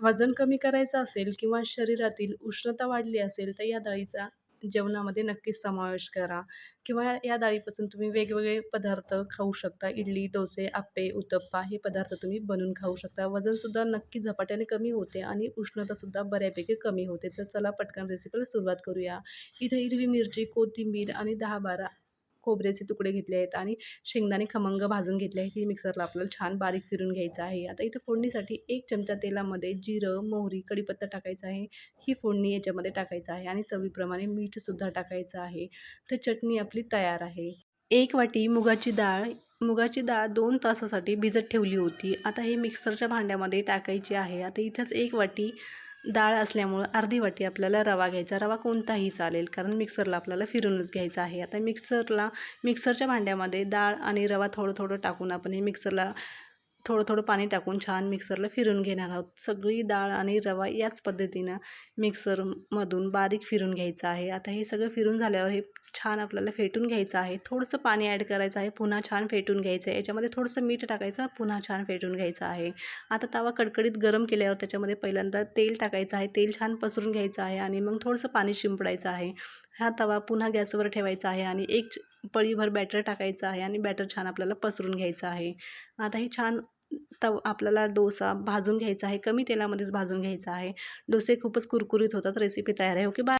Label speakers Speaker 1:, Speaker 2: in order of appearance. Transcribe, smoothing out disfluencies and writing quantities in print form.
Speaker 1: वजन कमी करायचं असेल किंवा शरीरातील उष्णता वाढली असेल, तर या डाळीचा जेवणामध्ये नक्कीच समावेश करा किंवा या डाळीपासून तुम्ही वेगवेगळे पदार्थ खाऊ शकता. इडली, डोसे, आप्पे, उत्तप्पा हे पदार्थ तुम्ही बनवून खाऊ शकता. वजनसुद्धा नक्की झपाट्याने कमी होते आणि उष्णतासुद्धा बऱ्यापैकी कमी होते. तर चला पटकन रेसिपीला सुरुवात करूया. इथे हिरवी मिरची, कोथिंबीर आणि 10-12 खोबऱ्याचे तुकडे घेतले आहेत आणि शेंगदाणे खमंग भाजून घेतले आहेत. हे मिक्सरला आपल्याला छान बारीक फिरून घ्यायचं आहे. आता इथं फोडणीसाठी 1 चमचा तेलामध्ये जिरं, मोहरी, कढीपत्ता टाकायचा आहे. ही फोडणी याच्यामध्ये टाकायचं आहे आणि चवीप्रमाणे मीठसुद्धा टाकायचं आहे. तर चटणी आपली तयार आहे. 1 वाटी मुगाची डाळ 2 तासासाठी भिजत ठेवली होती. आता हे मिक्सरच्या भांड्यामध्ये टाकायची आहे. आता इथंच 1 वाटी डाळ असल्यामुळं अर्धी वाटी आपल्याला रवा घ्यायचा. रवा कोणताही चालेल, कारण मिक्सरला आपल्याला फिरूनच घ्यायचा आहे. आता मिक्सरच्या भांड्यामध्ये डाळ आणि रवा थोडं-थोडं टाकून आपण हे मिक्सरला थोडं-थोडं पाणी टाकून छान मिक्सरला फिरून घेणार आहोत. सगळी डाळ आणि रवा याच पद्धतीनं मिक्सरमधून बारीक फिरून घ्यायचं आहे. आता हे सगळं फिरून झाल्यावर हे छान आपल्याला फेटून घ्यायचं आहे. थोडंसं पाणी ॲड करायचं आहे. पुन्हा छान फेटून घ्यायचं आहे. याच्यामध्ये थोडंसं मीठ टाकायचं, पुन्हा छान फेटून घ्यायचं आहे. आता तवा कडकडीत गरम केल्यावर त्याच्यामध्ये पहिल्यांदा तेल टाकायचं आहे. तेल छान पसरून घ्यायचं आहे आणि मग थोडंसं पाणी शिंपडायचं आहे. हा तवा पुन्हा गॅसवर ठेवायचा आहे आणि एक पळीभर बॅटर टाकायचं आहे आणि बॅटर छान आपल्याला पसरून घ्यायचं आहे. आता हे छान आपल्याला डोसा भाजून घ्यायचा आहे. कमी तेलामध्येच भाजून घ्यायचा आहे. डोसे खूपच कुरकुरीत होतात. रेसिपी तयार आहे. Okay, bye.